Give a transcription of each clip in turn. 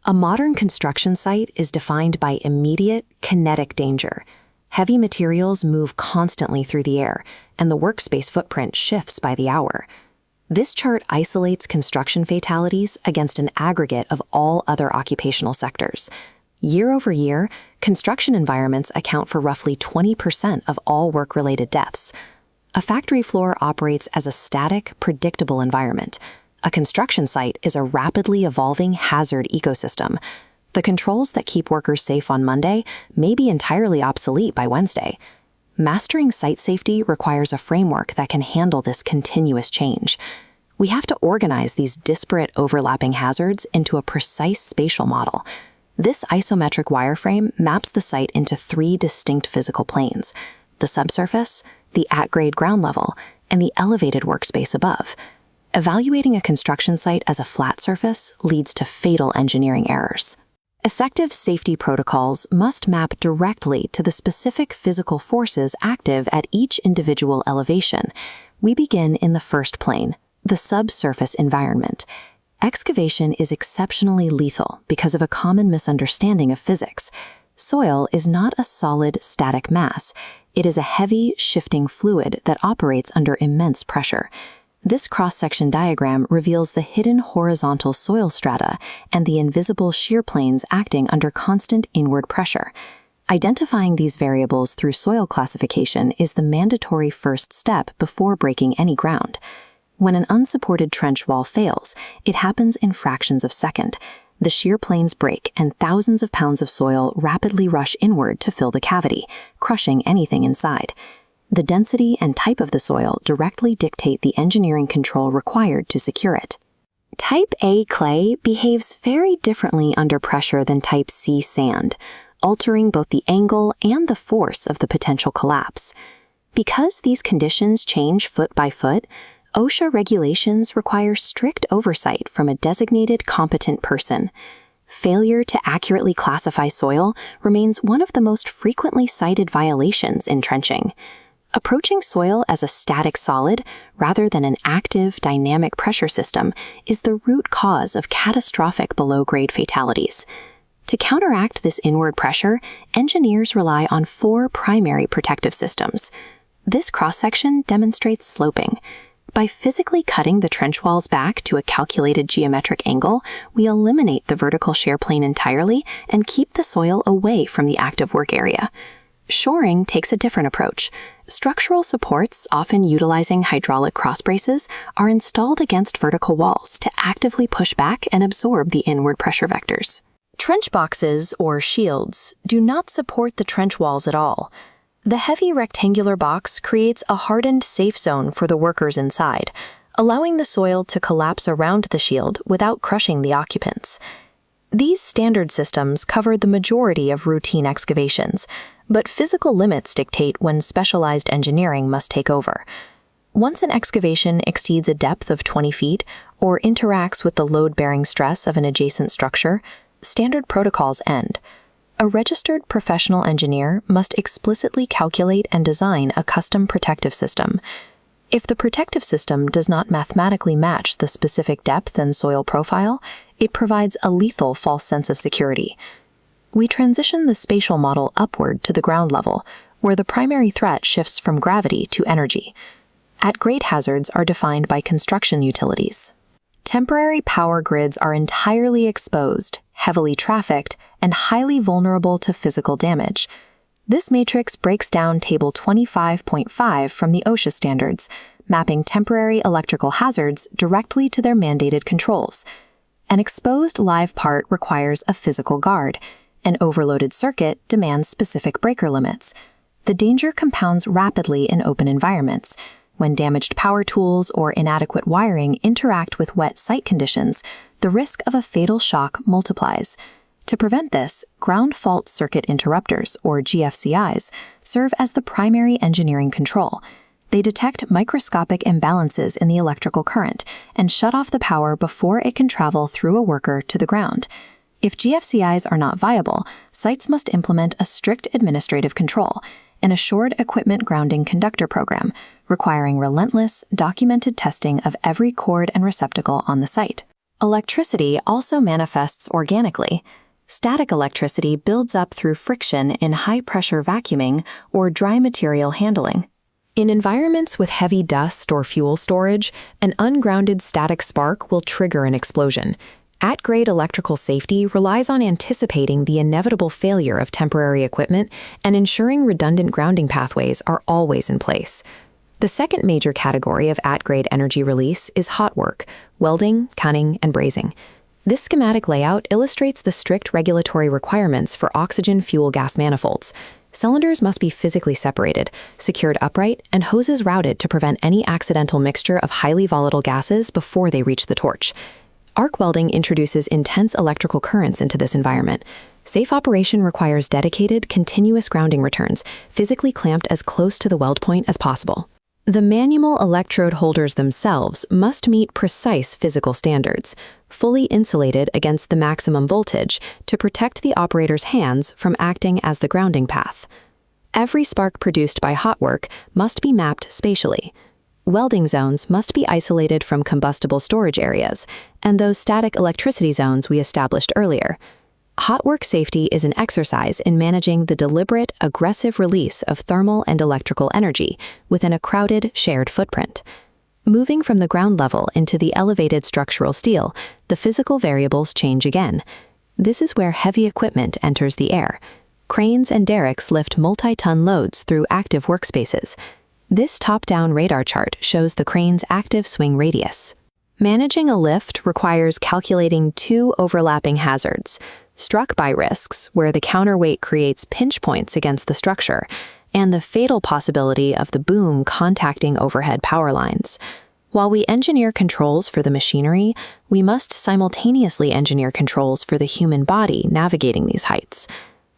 A modern construction site is defined by immediate, kinetic danger. Heavy materials move constantly through the air, and the workspace footprint shifts by the hour. This chart isolates construction fatalities against an aggregate of all other occupational sectors. Year over year, construction environments account for roughly 20% of all work-related deaths. A factory floor operates as a static, predictable environment. A construction site is a rapidly evolving hazard ecosystem. The controls that keep workers safe on Monday may be entirely obsolete by Wednesday. Mastering site safety requires a framework that can handle this continuous change. We have to organize these disparate overlapping hazards into a precise spatial model. This isometric wireframe maps the site into 3 distinct physical planes: the subsurface, the at-grade ground level, and the elevated workspace above. Evaluating a construction site as a flat surface leads to fatal engineering errors. Effective safety protocols must map directly to the specific physical forces active at each individual elevation. We begin in the first plane, the subsurface environment. Excavation is exceptionally lethal because of a common misunderstanding of physics. Soil is not a solid, static mass. It is a heavy, shifting fluid that operates under immense pressure. This cross-section diagram reveals the hidden horizontal soil strata and the invisible shear planes acting under constant inward pressure. Identifying these variables through soil classification is the mandatory first step before breaking any ground. When an unsupported trench wall fails, it happens in fractions of a second. The shear planes break and thousands of pounds of soil rapidly rush inward to fill the cavity, crushing anything inside. The density and type of the soil directly dictate the engineering control required to secure it. Type A clay behaves very differently under pressure than Type C sand, altering both the angle and the force of the potential collapse. Because these conditions change foot by foot, OSHA regulations require strict oversight from a designated competent person. Failure to accurately classify soil remains one of the most frequently cited violations in trenching. Approaching soil as a static solid rather than an active, dynamic pressure system is the root cause of catastrophic below-grade fatalities. To counteract this inward pressure, engineers rely on 4 primary protective systems. This cross-section demonstrates sloping. By physically cutting the trench walls back to a calculated geometric angle, we eliminate the vertical shear plane entirely and keep the soil away from the active work area. Shoring takes a different approach. Structural supports, often utilizing hydraulic cross-braces, are installed against vertical walls to actively push back and absorb the inward pressure vectors. Trench boxes, or shields, do not support the trench walls at all. The heavy rectangular box creates a hardened safe zone for the workers inside, allowing the soil to collapse around the shield without crushing the occupants. These standard systems cover the majority of routine excavations, but physical limits dictate when specialized engineering must take over. Once an excavation exceeds a depth of 20 feet or interacts with the load-bearing stress of an adjacent structure, standard protocols end. A registered professional engineer must explicitly calculate and design a custom protective system. If the protective system does not mathematically match the specific depth and soil profile, it provides a lethal false sense of security. We transition the spatial model upward to the ground level, where the primary threat shifts from gravity to energy. At-grade hazards are defined by construction utilities. Temporary power grids are entirely exposed, heavily trafficked, and highly vulnerable to physical damage. This matrix breaks down Table 25.5 from the OSHA standards, mapping temporary electrical hazards directly to their mandated controls. An exposed live part requires a physical guard. An overloaded circuit demands specific breaker limits. The danger compounds rapidly in open environments. When damaged power tools or inadequate wiring interact with wet site conditions, the risk of a fatal shock multiplies. To prevent this, ground fault circuit interrupters, or GFCIs, serve as the primary engineering control. They detect microscopic imbalances in the electrical current and shut off the power before it can travel through a worker to the ground. If GFCIs are not viable, sites must implement a strict administrative control, an assured equipment grounding conductor program, requiring relentless, documented testing of every cord and receptacle on the site. Electricity also manifests organically. Static electricity builds up through friction in high-pressure vacuuming or dry material handling. In environments with heavy dust or fuel storage, an ungrounded static spark will trigger an explosion. At-grade electrical safety relies on anticipating the inevitable failure of temporary equipment and ensuring redundant grounding pathways are always in place. The second major category of at-grade energy release is hot work, welding, cutting, and brazing. This schematic layout illustrates the strict regulatory requirements for oxygen fuel gas manifolds. Cylinders must be physically separated, secured upright, and hoses routed to prevent any accidental mixture of highly volatile gases before they reach the torch. Arc welding introduces intense electrical currents into this environment. Safe operation requires dedicated, continuous grounding returns, physically clamped as close to the weld point as possible. The manual electrode holders themselves must meet precise physical standards, fully insulated against the maximum voltage to protect the operator's hands from acting as the grounding path. Every spark produced by hot work must be mapped spatially. Welding zones must be isolated from combustible storage areas, and those static electricity zones we established earlier. Hot work safety is an exercise in managing the deliberate, aggressive release of thermal and electrical energy within a crowded, shared footprint. Moving from the ground level into the elevated structural steel, the physical variables change again. This is where heavy equipment enters the air. Cranes and derricks lift multi-ton loads through active workspaces. This top-down radar chart shows the crane's active swing radius. Managing a lift requires calculating two overlapping hazards: struck-by risks, where the counterweight creates pinch points against the structure, and the fatal possibility of the boom contacting overhead power lines. While we engineer controls for the machinery, we must simultaneously engineer controls for the human body navigating these heights.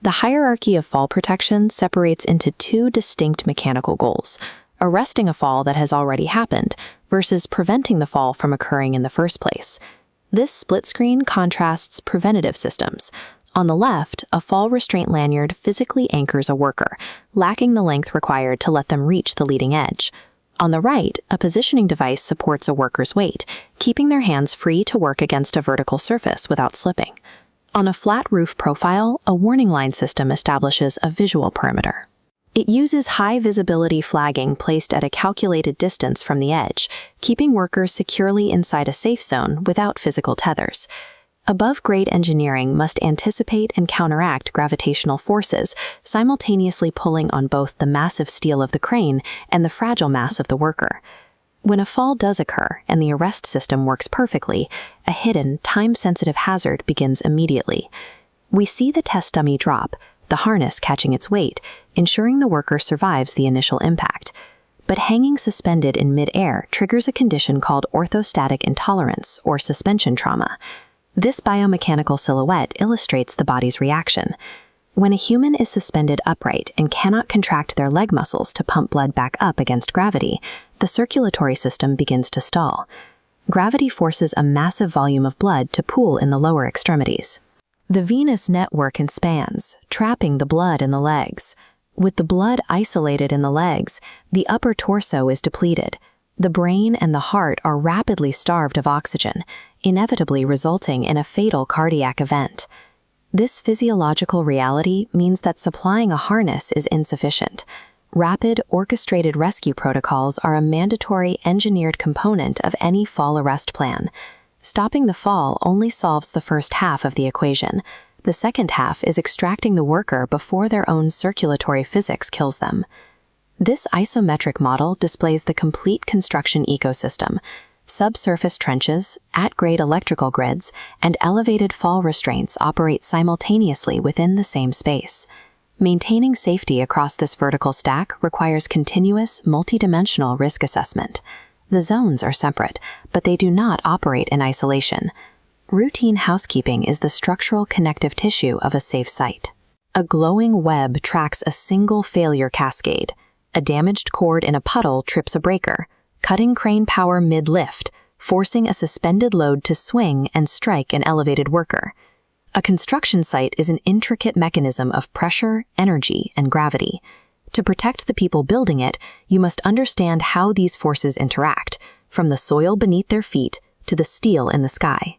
The hierarchy of fall protection separates into two distinct mechanical goals: arresting a fall that has already happened versus preventing the fall from occurring in the first place. This split screen contrasts preventative systems. On the left, a fall restraint lanyard physically anchors a worker, lacking the length required to let them reach the leading edge. On the right, a positioning device supports a worker's weight, keeping their hands free to work against a vertical surface without slipping. On a flat roof profile, a warning line system establishes a visual perimeter. It uses high-visibility flagging placed at a calculated distance from the edge, keeping workers securely inside a safe zone without physical tethers. Above-grade engineering must anticipate and counteract gravitational forces, simultaneously pulling on both the massive steel of the crane and the fragile mass of the worker. When a fall does occur and the arrest system works perfectly, a hidden, time-sensitive hazard begins immediately. We see the test dummy drop, the harness catching its weight, ensuring the worker survives the initial impact. But hanging suspended in mid-air triggers a condition called orthostatic intolerance, or suspension trauma. This biomechanical silhouette illustrates the body's reaction. When a human is suspended upright and cannot contract their leg muscles to pump blood back up against gravity, the circulatory system begins to stall. Gravity forces a massive volume of blood to pool in the lower extremities. The venous network expands, trapping the blood in the legs. With the blood isolated in the legs, the upper torso is depleted. The brain and the heart are rapidly starved of oxygen, inevitably resulting in a fatal cardiac event. This physiological reality means that supplying a harness is insufficient. Rapid, orchestrated rescue protocols are a mandatory engineered component of any fall arrest plan. Stopping the fall only solves the first half of the equation. The second half is extracting the worker before their own circulatory physics kills them. This isometric model displays the complete construction ecosystem. Subsurface trenches, at-grade electrical grids, and elevated fall restraints operate simultaneously within the same space. Maintaining safety across this vertical stack requires continuous, multidimensional risk assessment. The zones are separate, but they do not operate in isolation. Routine housekeeping is the structural connective tissue of a safe site. A glowing web tracks a single failure cascade. A damaged cord in a puddle trips a breaker, cutting crane power mid-lift, forcing a suspended load to swing and strike an elevated worker. A construction site is an intricate mechanism of pressure, energy, and gravity. To protect the people building it, you must understand how these forces interact, from the soil beneath their feet to the steel in the sky.